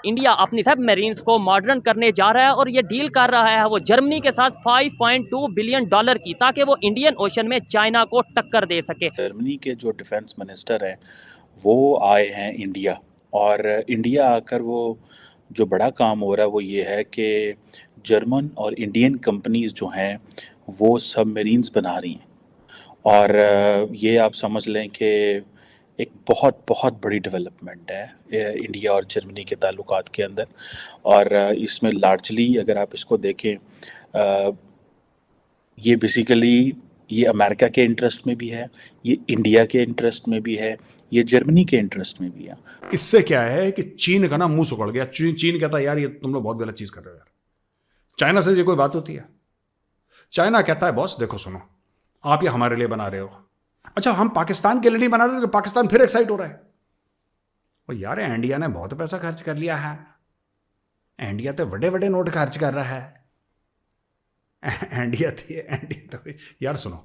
India अपनी submarines को modern करने जा रहा है और ये डील कर रहा है वो जर्मनी के साथ 5.2 बिलियन डॉलर की, ताकि वो इंडियन ओशन में चाइना को टक्कर दे सके। जर्मनी के जो डिफेंस मिनिस्टर हैं वो आए हैं इंडिया, और इंडिया आकर वो जो बड़ा काम हो रहा है वो ये है कि जर्मन और इंडियन कंपनीज जो हैं वो सबमरीन्स बना रही हैं। और ये आप समझ लें कि एक बहुत बहुत बड़ी डेवलपमेंट है इंडिया और जर्मनी के ताल्लुकात के अंदर। और इसमें लार्जली अगर आप इसको देखें, ये बेसिकली ये अमेरिका के इंटरेस्ट में भी है, ये इंडिया के इंटरेस्ट में भी है, ये जर्मनी के इंटरेस्ट में भी है। इससे क्या है कि चीन का ना मुंह सुखड़ गया। चीन कहता है यार ये तुम लोग बहुत गलत चीज कर रहे हो यार। चाइना से ये कोई बात होती है? चाइना कहता है बॉस देखो सुनो, आप ये हमारे लिए बना रहे हो, अच्छा हम पाकिस्तान के लिए नहीं बना रहे तो पाकिस्तान फिर एक्साइट हो रहा है। और यार इंडिया ने बहुत पैसा खर्च कर लिया है, इंडिया तो बड़े बड़े नोट खर्च कर रहा है। इंडिया तो यार सुनो।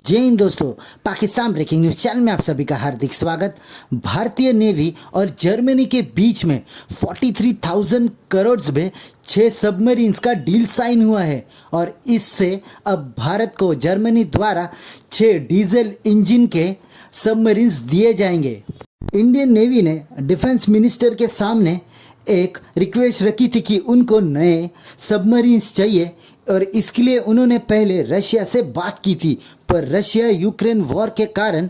जय हिंद दोस्तों, पाकिस्तान ब्रेकिंग न्यूज चैनल में आप सभी का हार्दिक स्वागत। भारतीय नेवी और जर्मनी के बीच में 43,000 करोड़ में 6 सबमरीन्स का डील साइन हुआ है और इससे अब भारत को जर्मनी द्वारा 6 डीजल इंजन के सबमरीन्स दिए जाएंगे। इंडियन नेवी ने डिफेंस मिनिस्टर के सामने एक रिक्वेस्ट रखी थी कि उनको नए सबमरीन्स चाहिए और इसके लिए उन्होंने पहले रशिया से बात की थी, पर रशिया यूक्रेन वॉर के कारण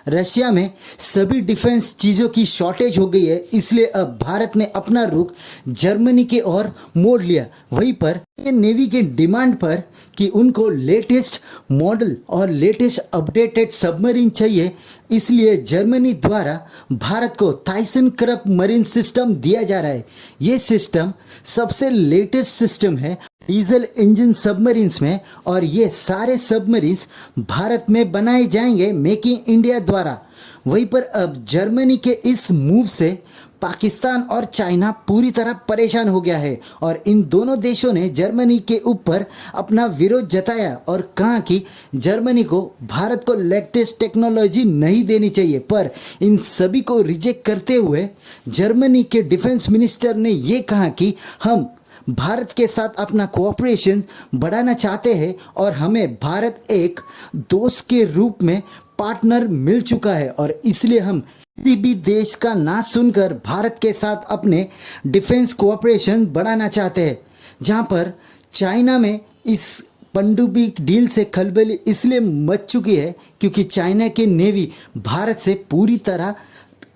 रशिया में सभी डिफेंस चीज़ों की शॉर्टेज हो गई है, इसलिए अब भारत ने अपना रुख जर्मनी के ओर मोड़ लिया। वहीं पर नेवी के डिमांड पर कि उनको लेटेस्ट मॉडल और लेटेस्ट अपडेटेड सबमरीन चाहिए, इसलिए जर्मनी द्वारा भारत को थाइसन करप मरीन सिस्टम दिया जा रहा है। ये सिस्टम सबसे लेटेस्ट सिस्टम है डीजल इंजन सबमरीन्स में, और ये सारे सबमरीन्स भारत में बनाए जाएंगे मेक इन इंडिया द्वारा। वहीं पर अब जर्मनी के इस मूव से पाकिस्तान और चाइना पूरी तरह परेशान हो गया है और इन दोनों देशों ने जर्मनी के ऊपर अपना विरोध जताया और कहा कि जर्मनी को भारत को लेटेस्ट टेक्नोलॉजी नहीं देनी चाहिए। पर इन सभी को रिजेक्ट करते हुए जर्मनी के डिफेंस मिनिस्टर ने ये कहा कि हम भारत के साथ अपना कोऑपरेशन बढ़ाना चाहते हैं और हमें भारत एक दोस्त के रूप में पार्टनर मिल चुका है और इसलिए हम किसी भी देश का ना सुनकर भारत के साथ अपने डिफेंस कोऑपरेशन बढ़ाना चाहते हैं। जहां पर चाइना में इस पनडुब्बी डील से खलबली इसलिए मच चुकी है क्योंकि चाइना की नेवी भारत से पूरी तरह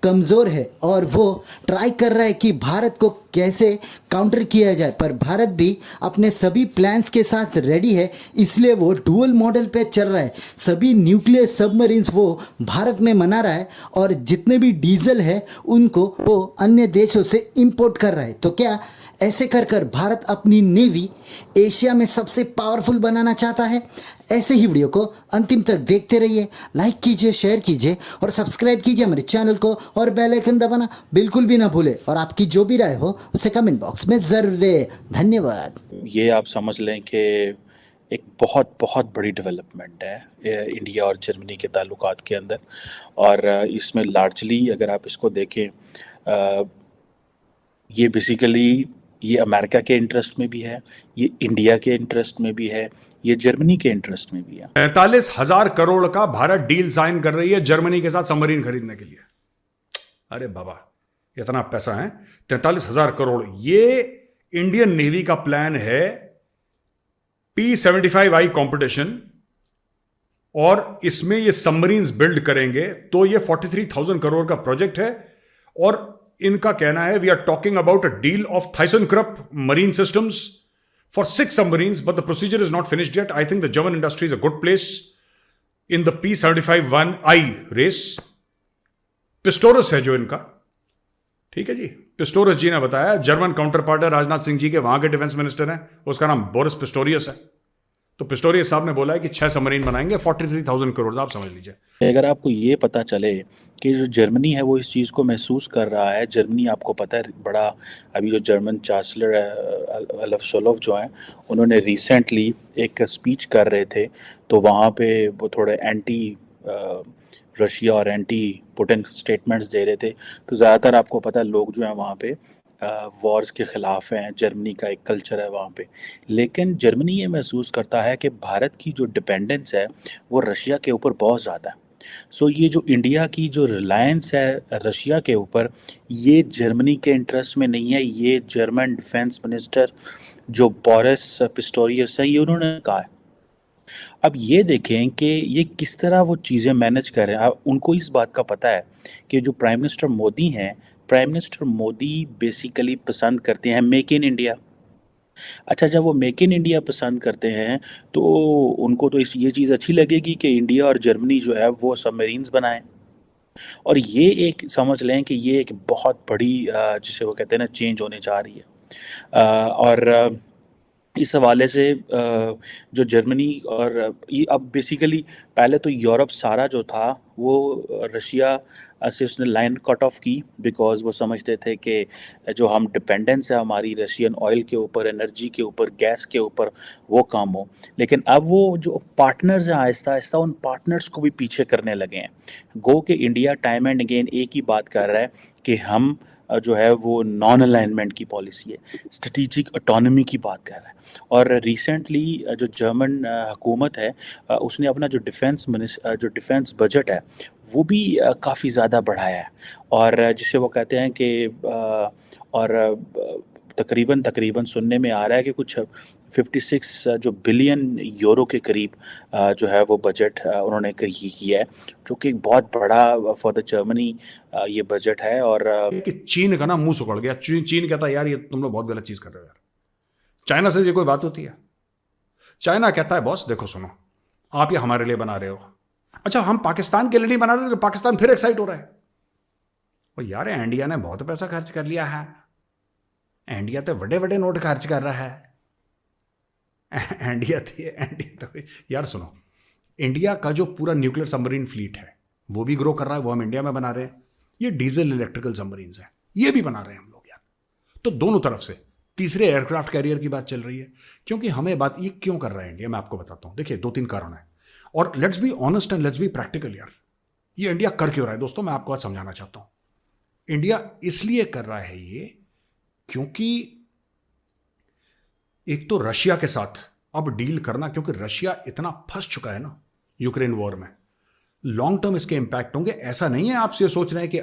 कमज़ोर है और वो ट्राई कर रहा है कि भारत को कैसे काउंटर किया जाए, पर भारत भी अपने सभी प्लान्स के साथ रेडी है, इसलिए वो डुअल मॉडल पे चल रहा है। सभी न्यूक्लियर सबमरीन्स वो भारत में बना रहा है और जितने भी डीजल है उनको वो अन्य देशों से इंपोर्ट कर रहा है। तो क्या ऐसे कर कर भारत अपनी नेवी एशिया में सबसे पावरफुल बनाना चाहता है? ऐसे ही वीडियो को अंतिम तक देखते रहिए, लाइक कीजिए, शेयर कीजिए और सब्सक्राइब कीजिए हमारे चैनल को और बेल आइकन दबाना बिल्कुल भी ना भूले और आपकी जो भी राय हो उसे कमेंट बॉक्स में ज़रूर दें। धन्यवाद। ये आप समझ लें कि एक बहुत बहुत बड़ी डेवलपमेंट है इंडिया और जर्मनी के ताल्लुकात के अंदर। और इसमें लार्जली अगर आप इसको देखें, ये बेसिकली ये अमेरिका के इंटरेस्ट में भी है, ये इंडिया के इंटरेस्ट में भी है, ये जर्मनी के इंटरेस्ट में भी है। 43,000 करोड़ का भारत डील साइन कर रही है जर्मनी के साथ सबमरीन खरीदने के लिए। अरे बाबा इतना पैसा है, 43,000 करोड़। ये इंडियन नेवी का प्लान है P-75I कंपटीशन, और इसमें ये सबमरीन्स बिल्ड करेंगे। तो ये 43,000 करोड़ का प्रोजेक्ट है और इनका कहना है we are talking about a deal of ThyssenKrupp marine systems for 6 submarines, but the procedure is not finished yet. I think the German industry is a good place in the P-75I race. पिस्टोरस है जो इनका, ठीक है जी। पिस्टोरस जी ने बताया, German counter part है राजनाथ सिंह जी के, वहां के डिफेंस मिनिस्टर हैं, उसका नाम बोरिस पिस्टोरियस है। तो पिस्टोरियस साहब ने बोला है कि 6 सबमरीन बनाएंगे, 43,000 करोड़। आप समझ लीजिए। अगर आपको ये पता चले कि जो जर्मनी है वो इस चीज़ को महसूस कर रहा है, जर्मनी आपको पता है बड़ा, अभी जो जर्मन चांसलर है ओलाफ शोलोफ जो हैं, उन्होंने रिसेंटली एक स्पीच कर रहे थे, तो वहाँ पे वो थोड़े एंटी रशिया और एंटी पुतिन स्टेटमेंट्स दे रहे थे। तो ज़्यादातर आपको पता है लोग जो हैं वहाँ पे वॉर्स के ख़िलाफ़ हैं, जर्मनी का एक कल्चर है वहाँ पे। लेकिन जर्मनी ये महसूस करता है कि भारत की जो डिपेंडेंस है वो रशिया के ऊपर बहुत ज़्यादा है। सो ये जो इंडिया की जो रिलायंस है रशिया के ऊपर, ये जर्मनी के इंटरेस्ट में नहीं है। ये जर्मन डिफेंस मिनिस्टर जो बोरिस पिस्टोरियस है, ये उन्होंने कहा है। अब ये देखें कि ये किस तरह वो चीज़ें मैनेज कर रहे हैं। अब उनको इस बात का पता है कि जो प्राइम मिनिस्टर मोदी हैं, प्राइम मिनिस्टर मोदी बेसिकली पसंद करते हैं मेक इन इंडिया। अच्छा, जब वो मेक इन इंडिया पसंद करते हैं तो उनको तो इस ये चीज़ अच्छी लगेगी कि इंडिया और जर्मनी जो है वो सबमरीन्स बनाएं। और ये एक समझ लें कि ये एक बहुत बड़ी जिसे वो कहते हैं ना चेंज होने जा रही है। और इस हवाले से जो जर्मनी और ये अब बेसिकली पहले तो यूरोप सारा जो था वो रशिया से उसने लाइन कट ऑफ की, बिकॉज़ वो समझते थे कि जो हम डिपेंडेंस है हमारी रशियन ऑयल के ऊपर, एनर्जी के ऊपर, गैस के ऊपर, वो कम हो। लेकिन अब वो जो पार्टनर्स हैं आहिस्ता आहिस्ता उन पार्टनर्स को भी पीछे करने लगे हैं। गो कि इंडिया टाइम एंड अगेन एक ही बात कर रहा है कि हम जो है वो नॉन अलाइनमेंट की पॉलिसी है, स्ट्रेटेजिक ऑटोनॉमी की बात कर रहा है। और रिसेंटली जो जर्मन हुकूमत है उसने अपना जो डिफेंस बजट है वो भी काफ़ी ज़्यादा बढ़ाया है। और जिसे वो कहते हैं कि तकरीबन सुनने में आ रहा है कि कुछ 56 जो बिलियन यूरो के करीब जो है वो बजट उन्होंने किया है, जो कि एक बहुत बड़ा फॉर द जर्मनी ये बजट है। और कि चीन का ना मुंह सुखड़ गया। चीन कहता है यार ये तुम लोग बहुत गलत चीज कर रहे हो यार। चाइना से ये कोई बात होती है? चाइना कहता है बॉस देखो सुनो, आप ये हमारे लिए बना रहे हो, अच्छा हम पाकिस्तान के लिए नहीं बना रहे, तो पाकिस्तान फिर एक्साइट हो रहा है। और यार इंडिया ने बहुत पैसा खर्च कर लिया है, इंडिया तो बड़े बड़े नोट खर्च कर रहा है। इंडिया तो यार सुनो, इंडिया का जो पूरा न्यूक्लियर सबमरीन फ्लीट है वो भी ग्रो कर रहा है, वो हम इंडिया में बना रहे हैं। ये डीजल इलेक्ट्रिकल सबमरीन है, ये भी बना रहे हैं हम लोग यार। तो दोनों तरफ से तीसरे एयरक्राफ्ट कैरियर की बात चल रही है। क्योंकि हमें बात ये क्यों कर रहा है इंडिया, मैं आपको बताता हूं। देखिए 2-3 कारण है, और let's be honest and let's be practical यार। ये इंडिया कर क्यों रहा है दोस्तों, मैं आपको आज समझाना चाहता हूं। इंडिया इसलिए कर रहा है ये क्योंकि एक तो रशिया के साथ अब डील करना, क्योंकि रशिया इतना फंस चुका है ना यूक्रेन वॉर में, लॉन्ग टर्म इसके इंपैक्ट होंगे। ऐसा नहीं है आप ये सोच रहे हैं कि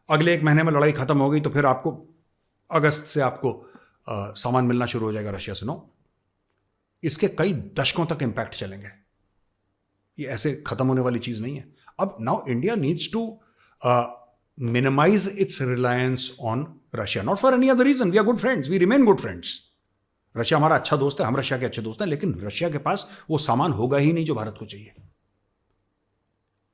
अगले 1 महीने में लड़ाई खत्म हो गई तो फिर आपको अगस्त से आपको सामान मिलना शुरू हो जाएगा रशिया से। नो, इसके कई दशकों तक इंपैक्ट चलेंगे, ये ऐसे खत्म होने वाली चीज नहीं है। अब now India needs to minimise its reliance on Russia, not for any other reason. We are good friends, we remain good friends. Russia हमारा अच्छा दोस्त है, हम रशिया के अच्छे दोस्त हैं, लेकिन रशिया के पास वो सामान होगा ही नहीं जो भारत को चाहिए।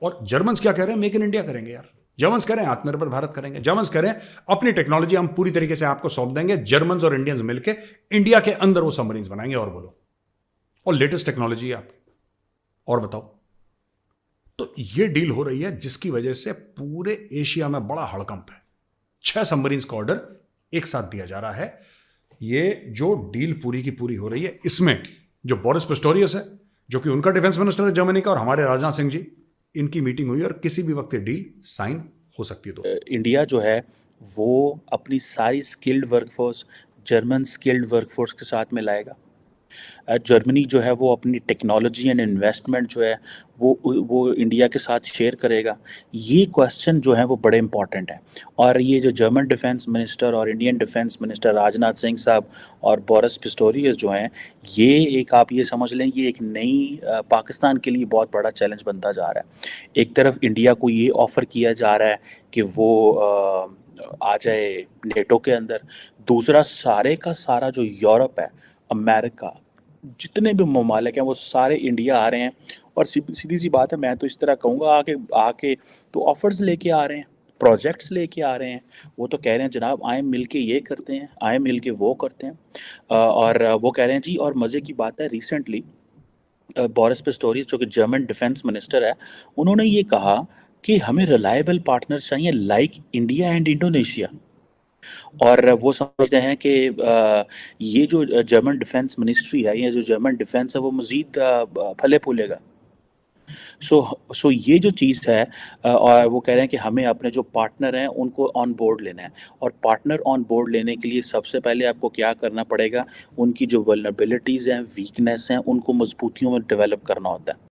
और जर्मन्स क्या कह रहे हैं, मेक इन इंडिया करेंगे यार। जर्मन्स कह रहे हैं आत्मनिर्भर भारत करेंगे, जर्मन्स कह रहे हैं अपनी टेक्नोलॉजी हम पूरी तरीके से आपको सौंप देंगे। जर्मन्स और इंडियंस मिलकर इंडिया के अंदर वो सबमरीन्स बनाएंगे। और बोलो, और लेटेस्ट टेक्नोलॉजी है आप, और बताओ। तो ये डील हो रही है जिसकी वजह से पूरे एशिया में बड़ा हड़कंप है। 6 सबमरीन्स का ऑर्डर एक साथ दिया जा रहा है। ये जो डील पूरी की पूरी हो रही है, इसमें जो बोरिस पिस्टोरियस है, जो कि उनका डिफेंस मिनिस्टर है जर्मनी का, और हमारे राजनाथ सिंह जी, इनकी मीटिंग हुई और किसी भी वक्त ये डील साइन हो सकती है। तो इंडिया जो है वो अपनी सारी skilled workforce German skilled workforce के साथ में लाएगा। जर्मनी जो है वो अपनी टेक्नोलॉजी एंड इन्वेस्टमेंट जो है वो इंडिया के साथ शेयर करेगा। ये क्वेश्चन जो है वो बड़े इंपॉर्टेंट है। और ये जो जर्मन डिफेंस मिनिस्टर और Indian defence minister Rajnath Singh साहब और बोरिस पिस्टोरियस जो हैं, ये एक आप ये समझ लें ये एक नई पाकिस्तान के लिए बहुत बड़ा चैलेंज बनता जा रहा है। एक तरफ इंडिया को ये ऑफ़र किया जा रहा है कि वो आ जाए नेटो के अंदर, दूसरा सारे का सारा जो यूरोप है, अमेरिका, जितने भी ममालिक हैं वो सारे इंडिया आ रहे हैं। और सीधी सी बात है, मैं तो इस तरह कहूँगा आके तो ऑफर्स लेके आ रहे हैं, प्रोजेक्ट्स लेके आ रहे हैं। वो तो कह रहे हैं जनाब आए मिल के ये करते हैं, आए मिल के वो करते हैं। और वो कह रहे हैं जी। और मज़े की बात है, रिसेंटली बोरिस पिस्टोरियस जो कि जर्मन डिफेंस मिनिस्टर है, उन्होंने ये कहा कि हमें रिलायबल पार्टनर चाहिए लाइक इंडिया एंड इंडोनेशिया। और वो समझते हैं कि ये जो जर्मन डिफेंस मिनिस्ट्री है, ये जो जर्मन डिफेंस है वो मज़ीद फले फूलेगा। सो ये जो चीज़ है और वो कह रहे हैं कि हमें अपने जो पार्टनर हैं उनको ऑन बोर्ड लेना है, और पार्टनर ऑन बोर्ड लेने के लिए सबसे पहले आपको क्या करना पड़ेगा, उनकी जो वल्नरेबिलिटीज़ हैं, वीकनेस हैं, उनको मजबूतियों में डेवलप करना होता है।